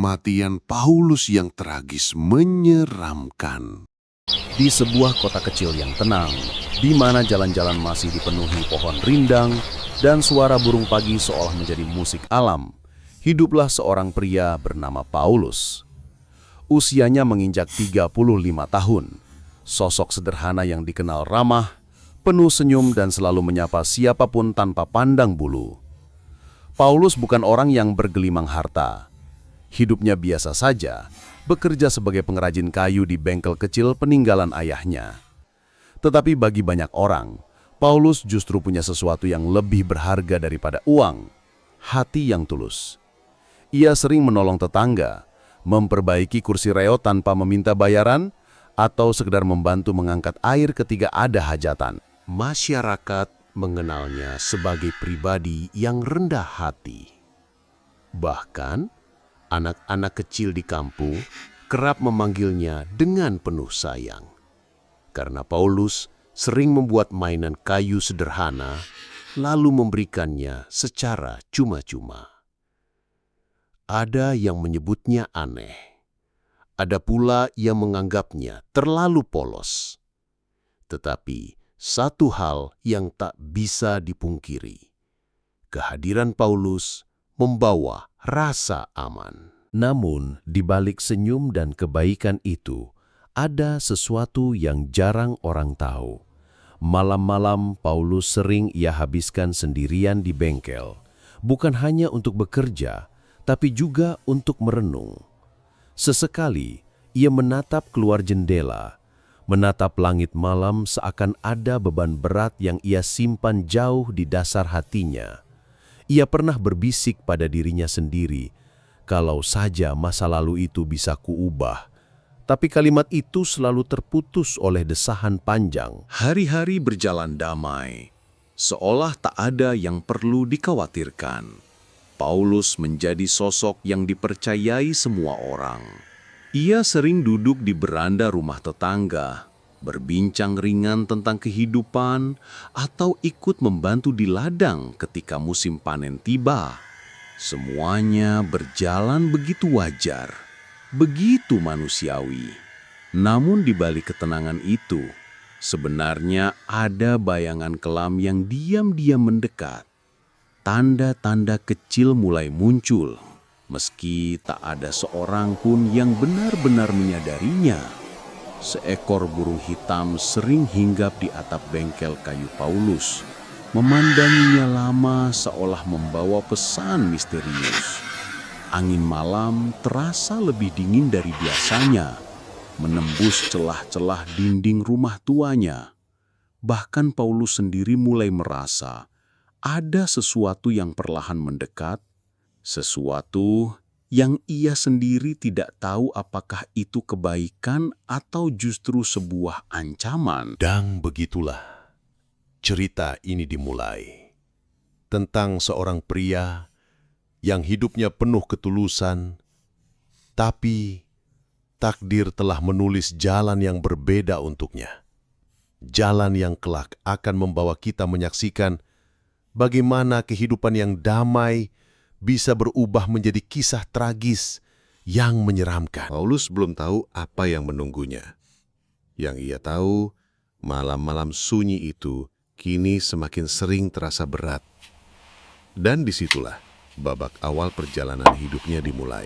kematian Paulus yang tragis menyeramkan. Di sebuah kota kecil yang tenang, di mana jalan-jalan masih dipenuhi pohon rindang dan suara burung pagi seolah menjadi musik alam, hiduplah seorang pria bernama Paulus. Usianya menginjak 35 tahun, sosok sederhana yang dikenal ramah, penuh senyum dan selalu menyapa siapapun tanpa pandang bulu. Paulus bukan orang yang bergelimang harta. Hidupnya biasa saja, bekerja sebagai pengrajin kayu di bengkel kecil peninggalan ayahnya. Tetapi bagi banyak orang, Paulus justru punya sesuatu yang lebih berharga daripada uang, hati yang tulus. Ia sering menolong tetangga, memperbaiki kursi reo tanpa meminta bayaran, atau sekedar membantu mengangkat air ketika ada hajatan. Masyarakat mengenalnya sebagai pribadi yang rendah hati. Bahkan, anak-anak kecil di kampung kerap memanggilnya dengan penuh sayang. Karena Paulus sering membuat mainan kayu sederhana, lalu memberikannya secara cuma-cuma. Ada yang menyebutnya aneh. Ada pula yang menganggapnya terlalu polos. Tetapi satu hal yang tak bisa dipungkiri. Kehadiran Paulus membawa rasa aman. Namun, di balik senyum dan kebaikan itu, ada sesuatu yang jarang orang tahu. Malam-malam Paulus sering ia habiskan sendirian di bengkel, bukan hanya untuk bekerja, tapi juga untuk merenung. Sesekali, ia menatap keluar jendela, menatap langit malam seakan ada beban berat yang ia simpan jauh di dasar hatinya. Ia pernah berbisik pada dirinya sendiri, kalau saja masa lalu itu bisa kuubah. Tapi kalimat itu selalu terputus oleh desahan panjang. Hari-hari berjalan damai, seolah tak ada yang perlu dikhawatirkan. Paulus menjadi sosok yang dipercayai semua orang. Ia sering duduk di beranda rumah tetangga, berbincang ringan tentang kehidupan, atau ikut membantu di ladang ketika musim panen tiba. Semuanya berjalan begitu wajar, begitu manusiawi. Namun di balik ketenangan itu, sebenarnya ada bayangan kelam yang diam-diam mendekat. Tanda-tanda kecil mulai muncul, meski tak ada seorang pun yang benar-benar menyadarinya. Seekor burung hitam sering hinggap di atap bengkel kayu Paulus, memandanginya lama seolah membawa pesan misterius. Angin malam terasa lebih dingin dari biasanya, menembus celah-celah dinding rumah tuanya. Bahkan Paulus sendiri mulai merasa ada sesuatu yang perlahan mendekat, sesuatu yang ia sendiri tidak tahu apakah itu kebaikan atau justru sebuah ancaman. Dan begitulah cerita ini dimulai. Tentang seorang pria yang hidupnya penuh ketulusan, tapi takdir telah menulis jalan yang berbeda untuknya. Jalan yang kelak akan membawa kita menyaksikan bagaimana kehidupan yang damai bisa berubah menjadi kisah tragis yang menyeramkan. Paulus belum tahu apa yang menunggunya. Yang ia tahu, malam-malam sunyi itu kini semakin sering terasa berat. Dan disitulah babak awal perjalanan hidupnya dimulai.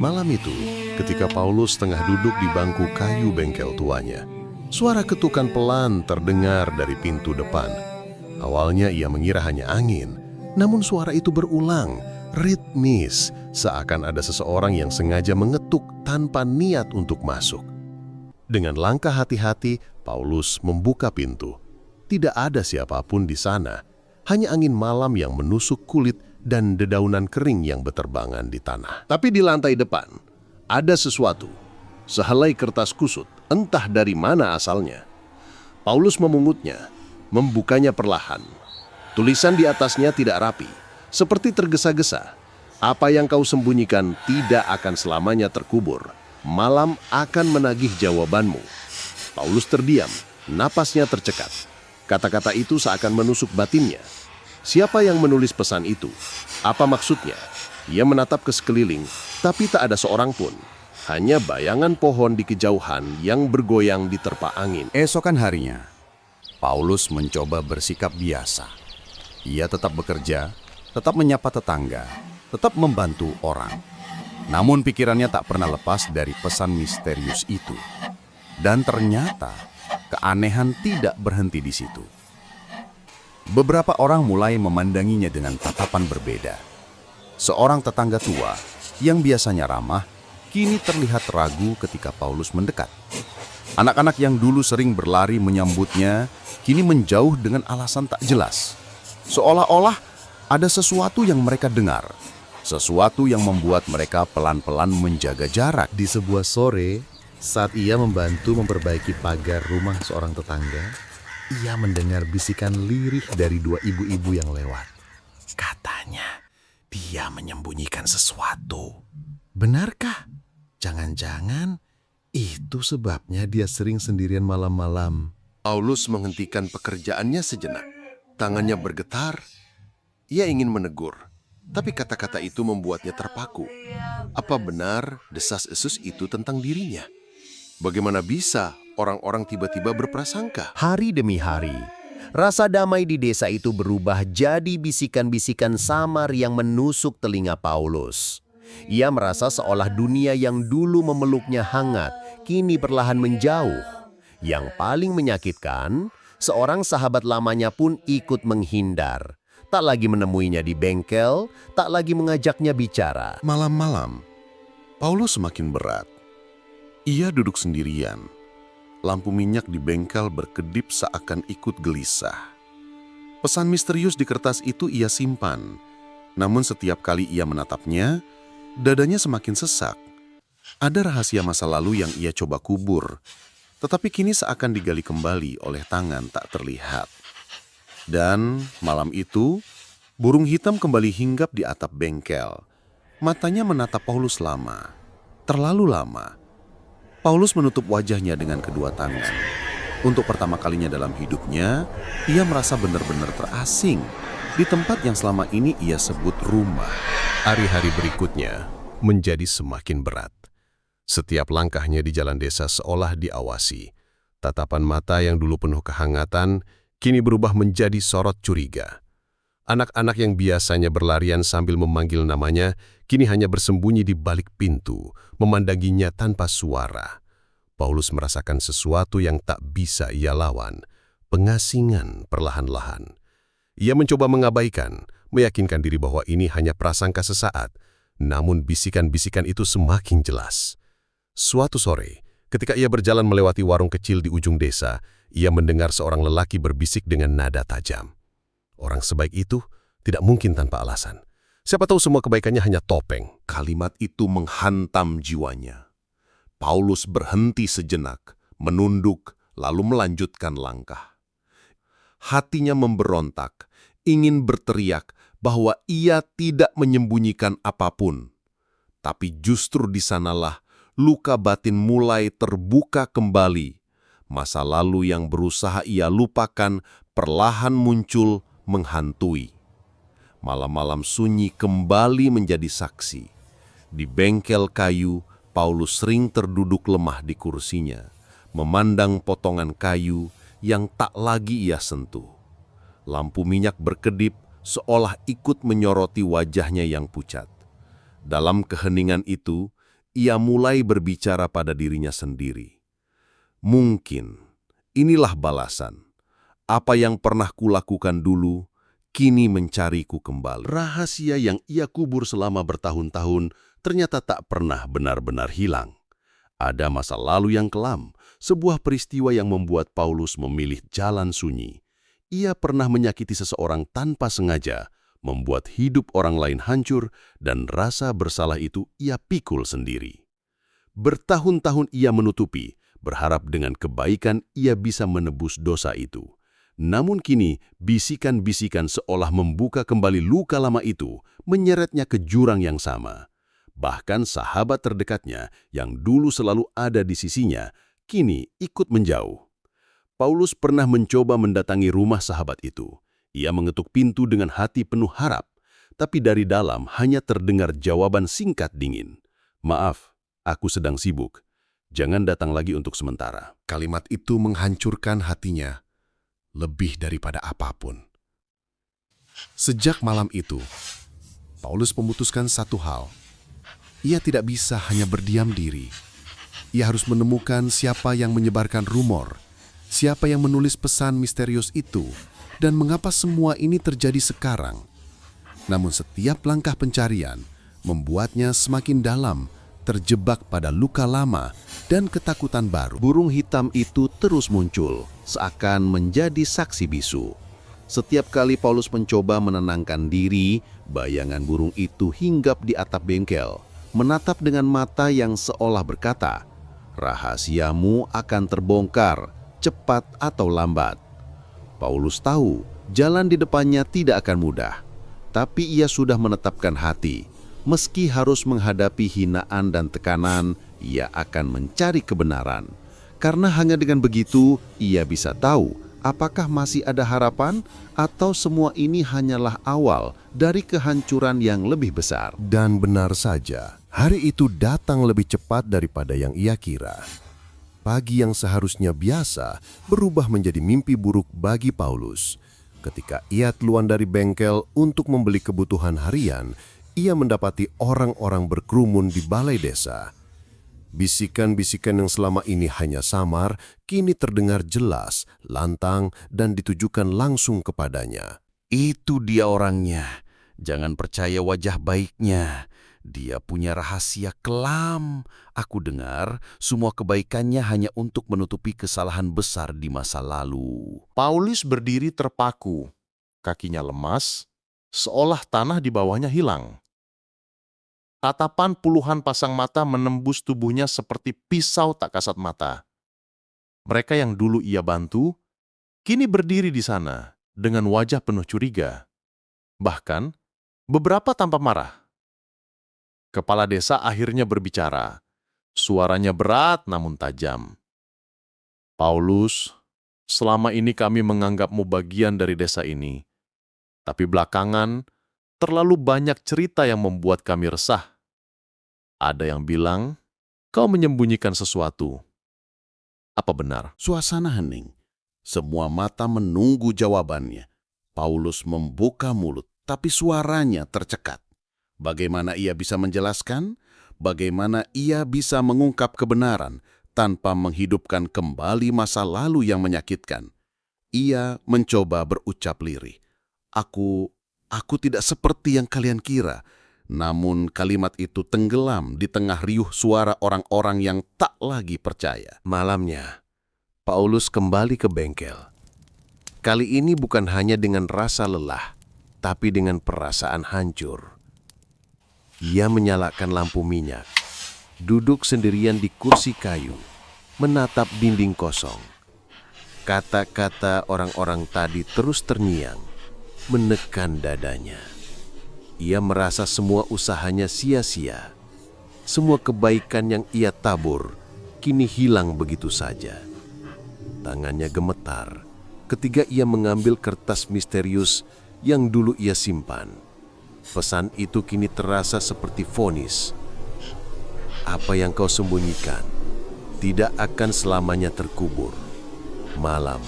Malam itu, ketika Paulus tengah duduk di bangku kayu bengkel tuanya, suara ketukan pelan terdengar dari pintu depan. Awalnya ia mengira hanya angin, namun suara itu berulang, ritmis, seakan ada seseorang yang sengaja mengetuk tanpa niat untuk masuk. Dengan langkah hati-hati, Paulus membuka pintu. Tidak ada siapapun di sana, hanya angin malam yang menusuk kulit dan dedaunan kering yang berterbangan di tanah. Tapi di lantai depan, ada sesuatu, sehelai kertas kusut, entah dari mana asalnya. Paulus memungutnya, membukanya perlahan. Tulisan di atasnya tidak rapi, seperti tergesa-gesa. Apa yang kau sembunyikan tidak akan selamanya terkubur. Malam akan menagih jawabanmu. Paulus terdiam, napasnya tercekat. Kata-kata itu seakan menusuk batinnya. Siapa yang menulis pesan itu? Apa maksudnya? Ia menatap ke sekeliling, tapi tak ada seorang pun. Hanya bayangan pohon di kejauhan yang bergoyang diterpa angin. Esokan harinya, Paulus mencoba bersikap biasa. Ia tetap bekerja, tetap menyapa tetangga, tetap membantu orang. Namun pikirannya tak pernah lepas dari pesan misterius itu. Dan ternyata keanehan tidak berhenti di situ. Beberapa orang mulai memandanginya dengan tatapan berbeda. Seorang tetangga tua yang biasanya ramah, kini terlihat ragu ketika Paulus mendekat. Anak-anak yang dulu sering berlari menyambutnya, kini menjauh dengan alasan tak jelas. Seolah-olah ada sesuatu yang mereka dengar, sesuatu yang membuat mereka pelan-pelan menjaga jarak. Di sebuah sore, saat ia membantu memperbaiki pagar rumah seorang tetangga, ia mendengar bisikan lirih dari dua ibu-ibu yang lewat. Katanya, dia menyembunyikan sesuatu. Benarkah? Jangan-jangan itu sebabnya dia sering sendirian malam-malam. Paulus menghentikan pekerjaannya sejenak. Tangannya bergetar. Ia ingin menegur, tapi kata-kata itu membuatnya terpaku. Apa benar desas-desus itu tentang dirinya? Bagaimana bisa orang-orang tiba-tiba berprasangka? Hari demi hari, rasa damai di desa itu berubah jadi bisikan-bisikan samar yang menusuk telinga Paulus. Ia merasa seolah dunia yang dulu memeluknya hangat, kini perlahan menjauh. Yang paling menyakitkan, seorang sahabat lamanya pun ikut menghindar. Tak lagi menemuinya di bengkel, tak lagi mengajaknya bicara. Malam-malam, Paulus semakin berat. Ia duduk sendirian. Lampu minyak di bengkel berkedip seakan ikut gelisah. Pesan misterius di kertas itu ia simpan. Namun setiap kali ia menatapnya, dadanya semakin sesak. Ada rahasia masa lalu yang ia coba kubur, tetapi kini seakan digali kembali oleh tangan tak terlihat. Dan malam itu, burung hitam kembali hinggap di atap bengkel. Matanya menatap Paulus lama, terlalu lama. Paulus menutup wajahnya dengan kedua tangan. Untuk pertama kalinya dalam hidupnya, ia merasa benar-benar terasing di tempat yang selama ini ia sebut rumah. Hari-hari berikutnya menjadi semakin berat. Setiap langkahnya di jalan desa seolah diawasi. Tatapan mata yang dulu penuh kehangatan, kini berubah menjadi sorot curiga. Anak-anak yang biasanya berlarian sambil memanggil namanya, kini hanya bersembunyi di balik pintu, memandanginya tanpa suara. Paulus merasakan sesuatu yang tak bisa ia lawan, pengasingan perlahan-lahan. Ia mencoba mengabaikan, meyakinkan diri bahwa ini hanya prasangka sesaat, namun bisikan-bisikan itu semakin jelas. Suatu sore, ketika ia berjalan melewati warung kecil di ujung desa, ia mendengar seorang lelaki berbisik dengan nada tajam. Orang sebaik itu tidak mungkin tanpa alasan. Siapa tahu semua kebaikannya hanya topeng. Kalimat itu menghantam jiwanya. Paulus berhenti sejenak, menunduk, lalu melanjutkan langkah. Hatinya memberontak, ingin berteriak bahwa ia tidak menyembunyikan apapun. Tapi justru di sanalah luka batin mulai terbuka kembali. Masa lalu yang berusaha ia lupakan perlahan muncul menghantui. Malam-malam sunyi kembali menjadi saksi. Di bengkel kayu, Paulus sering terduduk lemah di kursinya, memandang potongan kayu yang tak lagi ia sentuh. Lampu minyak berkedip seolah ikut menyoroti wajahnya yang pucat. Dalam keheningan itu, ia mulai berbicara pada dirinya sendiri. Mungkin inilah balasan. Apa yang pernah kulakukan dulu, kini mencariku kembali. Rahasia yang ia kubur selama bertahun-tahun ternyata tak pernah benar-benar hilang. Ada masa lalu yang kelam, sebuah peristiwa yang membuat Paulus memilih jalan sunyi. Ia pernah menyakiti seseorang tanpa sengaja, membuat hidup orang lain hancur, dan rasa bersalah itu ia pikul sendiri. Bertahun-tahun ia menutupi, berharap dengan kebaikan ia bisa menebus dosa itu. Namun kini, bisikan-bisikan seolah membuka kembali luka lama itu, menyeretnya ke jurang yang sama. Bahkan sahabat terdekatnya yang dulu selalu ada di sisinya, kini ikut menjauh. Paulus pernah mencoba mendatangi rumah sahabat itu. Ia mengetuk pintu dengan hati penuh harap, tapi dari dalam hanya terdengar jawaban singkat dingin. "Maaf, aku sedang sibuk. Jangan datang lagi untuk sementara." Kalimat itu menghancurkan hatinya lebih daripada apapun. Sejak malam itu, Paulus memutuskan satu hal. Ia tidak bisa hanya berdiam diri. Ia harus menemukan siapa yang menyebarkan rumor, siapa yang menulis pesan misterius itu, dan mengapa semua ini terjadi sekarang. Namun setiap langkah pencarian membuatnya semakin dalam, terjebak pada luka lama dan ketakutan baru. Burung hitam itu terus muncul, seakan menjadi saksi bisu. Setiap kali Paulus mencoba menenangkan diri, bayangan burung itu hinggap di atap bengkel, menatap dengan mata yang seolah berkata, "Rahasiamu akan terbongkar, cepat atau lambat." Paulus tahu jalan di depannya tidak akan mudah, tapi ia sudah menetapkan hati. Meski harus menghadapi hinaan dan tekanan, ia akan mencari kebenaran. Karena hanya dengan begitu, ia bisa tahu apakah masih ada harapan atau semua ini hanyalah awal dari kehancuran yang lebih besar. Dan benar saja, hari itu datang lebih cepat daripada yang ia kira. Pagi yang seharusnya biasa berubah menjadi mimpi buruk bagi Paulus. Ketika ia keluar dari bengkel untuk membeli kebutuhan harian, ia mendapati orang-orang berkerumun di balai desa. Bisikan-bisikan yang selama ini hanya samar, kini terdengar jelas, lantang, dan ditujukan langsung kepadanya. "Itu dia orangnya. Jangan percaya wajah baiknya. Dia punya rahasia kelam. Aku dengar semua kebaikannya hanya untuk menutupi kesalahan besar di masa lalu." Paulus berdiri terpaku, kakinya lemas, seolah tanah di bawahnya hilang. Tatapan puluhan pasang mata menembus tubuhnya seperti pisau tak kasat mata. Mereka yang dulu ia bantu, kini berdiri di sana dengan wajah penuh curiga. Bahkan, beberapa tanpa marah. Kepala desa akhirnya berbicara. Suaranya berat namun tajam. "Paulus, selama ini kami menganggapmu bagian dari desa ini. Tapi belakangan, terlalu banyak cerita yang membuat kami resah. Ada yang bilang, kau menyembunyikan sesuatu. Apa benar?" Suasana hening. Semua mata menunggu jawabannya. Paulus membuka mulut, tapi suaranya tercekat. Bagaimana ia bisa menjelaskan? Bagaimana ia bisa mengungkap kebenaran tanpa menghidupkan kembali masa lalu yang menyakitkan? Ia mencoba berucap lirih. Aku tidak seperti yang kalian kira." Namun kalimat itu tenggelam di tengah riuh suara orang-orang yang tak lagi percaya. Malamnya, Paulus kembali ke bengkel. Kali ini bukan hanya dengan rasa lelah, tapi dengan perasaan hancur. Ia menyalakan lampu minyak, duduk sendirian di kursi kayu, menatap dinding kosong. Kata-kata orang-orang tadi terus terngiang, menekan dadanya. Ia merasa semua usahanya sia-sia. Semua kebaikan yang ia tabur kini hilang begitu saja. Tangannya gemetar ketika ia mengambil kertas misterius yang dulu ia simpan. Pesan itu kini terasa seperti vonis. "Apa yang kau sembunyikan tidak akan selamanya terkubur. Malam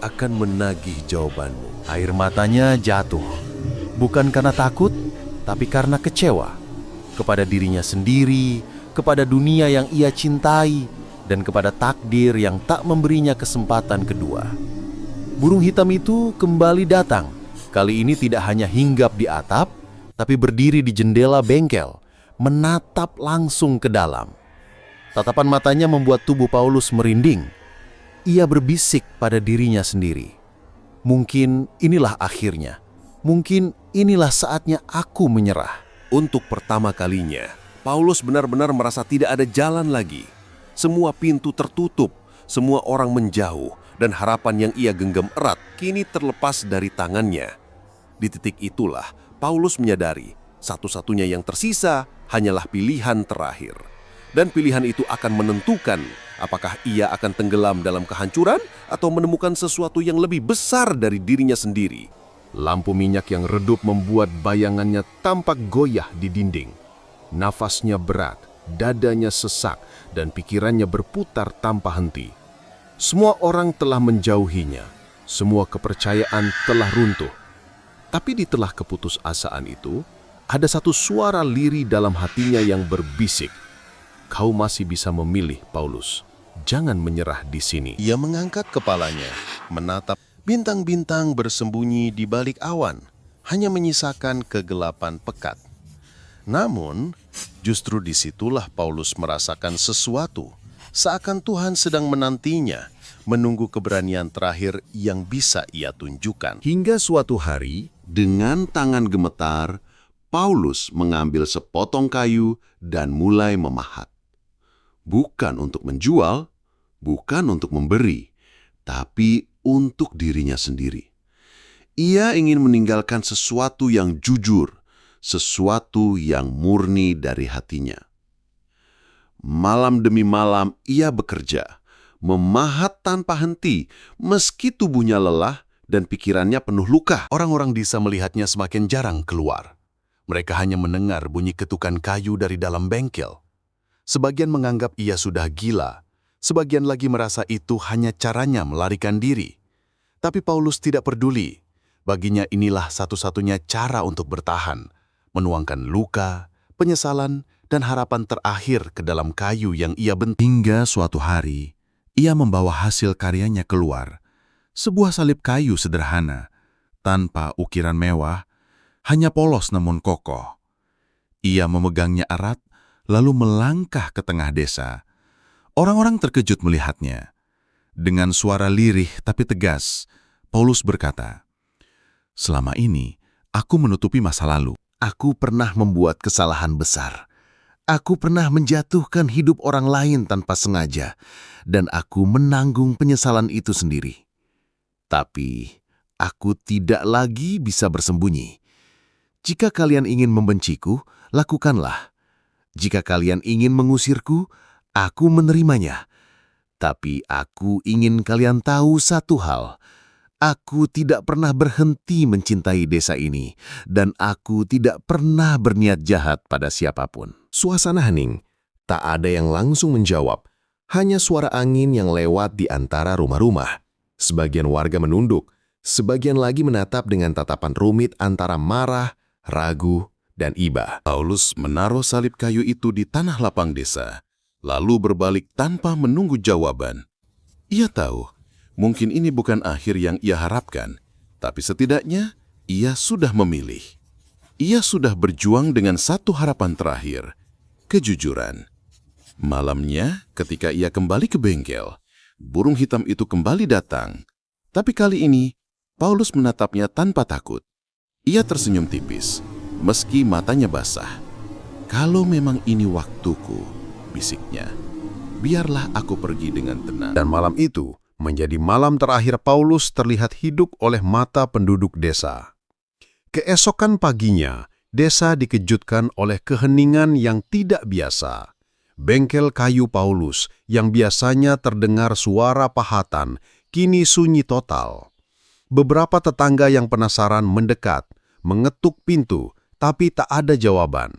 akan menagih jawabanmu." Air matanya jatuh, bukan karena takut, tapi karena kecewa kepada dirinya sendiri, kepada dunia yang ia cintai, dan kepada takdir yang tak memberinya kesempatan kedua. Burung hitam itu kembali datang. Kali ini tidak hanya hinggap di atap, tapi berdiri di jendela bengkel, menatap langsung ke dalam. Tatapan matanya membuat tubuh Paulus merinding. Ia berbisik pada dirinya sendiri. Mungkin inilah akhirnya. Mungkin inilah saatnya aku menyerah. Untuk pertama kalinya, Paulus benar-benar merasa tidak ada jalan lagi. Semua pintu tertutup, semua orang menjauh, dan harapan yang ia genggam erat kini terlepas dari tangannya. Di titik itulah, Paulus menyadari satu-satunya yang tersisa hanyalah pilihan terakhir. Dan pilihan itu akan menentukan apakah ia akan tenggelam dalam kehancuran atau menemukan sesuatu yang lebih besar dari dirinya sendiri. Lampu minyak yang redup membuat bayangannya tampak goyah di dinding. Nafasnya berat, dadanya sesak, dan pikirannya berputar tanpa henti. Semua orang telah menjauhinya, semua kepercayaan telah runtuh. Tapi di tengah keputusasaan itu, ada satu suara lirih dalam hatinya yang berbisik, "Kau masih bisa memilih, Paulus. Jangan menyerah di sini." Ia mengangkat kepalanya, menatap bintang-bintang bersembunyi di balik awan, hanya menyisakan kegelapan pekat. Namun, justru disitulah Paulus merasakan sesuatu, seakan Tuhan sedang menantinya, menunggu keberanian terakhir yang bisa ia tunjukkan. Hingga suatu hari, dengan tangan gemetar, Paulus mengambil sepotong kayu dan mulai memahat. Bukan untuk menjual, bukan untuk memberi, tapi untuk dirinya sendiri. Ia ingin meninggalkan sesuatu yang jujur, sesuatu yang murni dari hatinya. Malam demi malam ia bekerja, memahat tanpa henti, meski tubuhnya lelah dan pikirannya penuh luka. Orang-orang desa melihatnya semakin jarang keluar. Mereka hanya mendengar bunyi ketukan kayu dari dalam bengkel. Sebagian menganggap ia sudah gila, sebagian lagi merasa itu hanya caranya melarikan diri. Tapi Paulus tidak peduli. Baginya inilah satu-satunya cara untuk bertahan, menuangkan luka, penyesalan, dan harapan terakhir ke dalam kayu yang ia bentuk. Hingga suatu hari, ia membawa hasil karyanya keluar. Sebuah salib kayu sederhana, tanpa ukiran mewah, hanya polos namun kokoh. Ia memegangnya erat, lalu melangkah ke tengah desa. Orang-orang terkejut melihatnya. Dengan suara lirih tapi tegas, Paulus berkata, "Selama ini, aku menutupi masa lalu. Aku pernah membuat kesalahan besar. Aku pernah menjatuhkan hidup orang lain tanpa sengaja, dan aku menanggung penyesalan itu sendiri. Tapi, aku tidak lagi bisa bersembunyi. Jika kalian ingin membenciku, lakukanlah. Jika kalian ingin mengusirku, aku menerimanya. Tapi aku ingin kalian tahu satu hal. Aku tidak pernah berhenti mencintai desa ini, dan aku tidak pernah berniat jahat pada siapapun." Suasana hening. Tak ada yang langsung menjawab. Hanya suara angin yang lewat di antara rumah-rumah. Sebagian warga menunduk, sebagian lagi menatap dengan tatapan rumit antara marah, ragu, dan iba. Paulus menaruh salib kayu itu di tanah lapang desa, lalu berbalik tanpa menunggu jawaban. Ia tahu, mungkin ini bukan akhir yang ia harapkan, tapi setidaknya ia sudah memilih. Ia sudah berjuang dengan satu harapan terakhir, kejujuran. Malamnya, ketika ia kembali ke bengkel, burung hitam itu kembali datang. Tapi kali ini, Paulus menatapnya tanpa takut. Ia tersenyum tipis, meski matanya basah. "Kalau memang ini waktuku," bisiknya, "biarlah aku pergi dengan tenang." Dan malam itu menjadi malam terakhir Paulus terlihat hidup oleh mata penduduk desa. Keesokan paginya, desa dikejutkan oleh keheningan yang tidak biasa. Bengkel kayu Paulus yang biasanya terdengar suara pahatan, kini sunyi total. Beberapa tetangga yang penasaran mendekat, mengetuk pintu, tapi tak ada jawaban.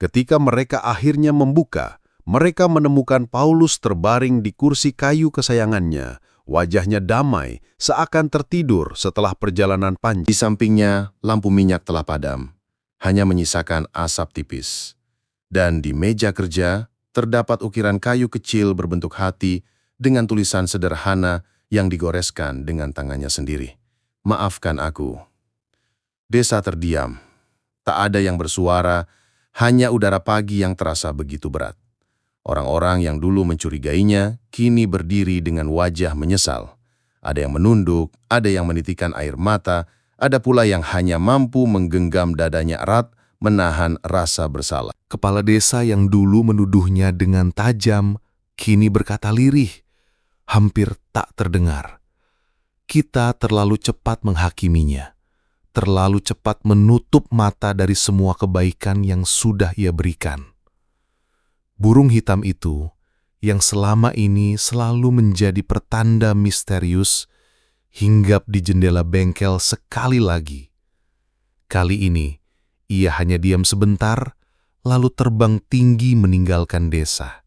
Ketika mereka akhirnya membuka, mereka menemukan Paulus terbaring di kursi kayu kesayangannya. Wajahnya damai, seakan tertidur setelah perjalanan panjang. Di sampingnya, lampu minyak telah padam, hanya menyisakan asap tipis. Dan di meja kerja, terdapat ukiran kayu kecil berbentuk hati dengan tulisan sederhana yang digoreskan dengan tangannya sendiri. "Maafkan aku." Desa terdiam. Tak ada yang bersuara, hanya udara pagi yang terasa begitu berat. Orang-orang yang dulu mencurigainya, kini berdiri dengan wajah menyesal. Ada yang menunduk, ada yang menitikkan air mata, ada pula yang hanya mampu menggenggam dadanya erat, menahan rasa bersalah. Kepala desa yang dulu menuduhnya dengan tajam, kini berkata lirih, hampir tak terdengar. Kita terlalu cepat menghakiminya, terlalu cepat menutup mata dari semua kebaikan yang sudah ia berikan. Burung hitam itu, yang selama ini selalu menjadi pertanda misterius, hinggap di jendela bengkel sekali lagi. Kali ini, ia hanya diam sebentar, lalu terbang tinggi meninggalkan desa,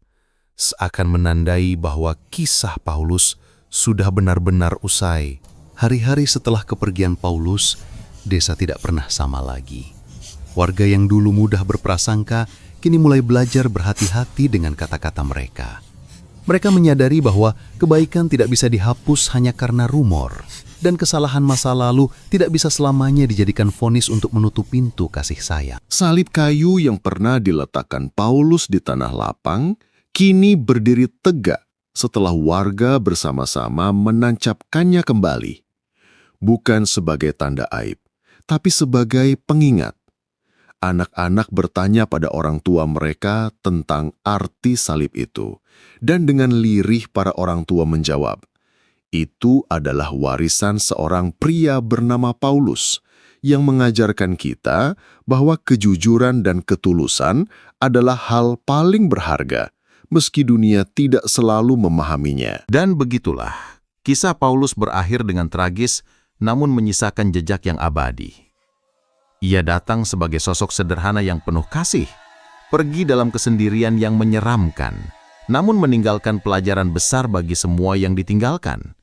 seakan menandai bahwa kisah Paulus sudah benar-benar usai. Hari-hari setelah kepergian Paulus, desa tidak pernah sama lagi. Warga yang dulu mudah berprasangka, kini mulai belajar berhati-hati dengan kata-kata mereka. Mereka menyadari bahwa kebaikan tidak bisa dihapus hanya karena rumor, dan kesalahan masa lalu tidak bisa selamanya dijadikan vonis untuk menutup pintu kasih sayang. Salib kayu yang pernah diletakkan Paulus di tanah lapang, kini berdiri tegak setelah warga bersama-sama menancapkannya kembali. Bukan sebagai tanda aib, tapi sebagai pengingat. Anak-anak bertanya pada orang tua mereka tentang arti salib itu, dan dengan lirih para orang tua menjawab, itu adalah warisan seorang pria bernama Paulus yang mengajarkan kita bahwa kejujuran dan ketulusan adalah hal paling berharga, meski dunia tidak selalu memahaminya. Dan begitulah, kisah Paulus berakhir dengan tragis, namun menyisakan jejak yang abadi. Ia datang sebagai sosok sederhana yang penuh kasih, pergi dalam kesendirian yang menyeramkan, namun meninggalkan pelajaran besar bagi semua yang ditinggalkan,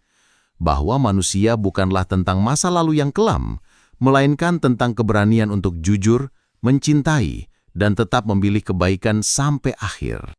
bahwa manusia bukanlah tentang masa lalu yang kelam, melainkan tentang keberanian untuk jujur, mencintai, dan tetap memilih kebaikan sampai akhir.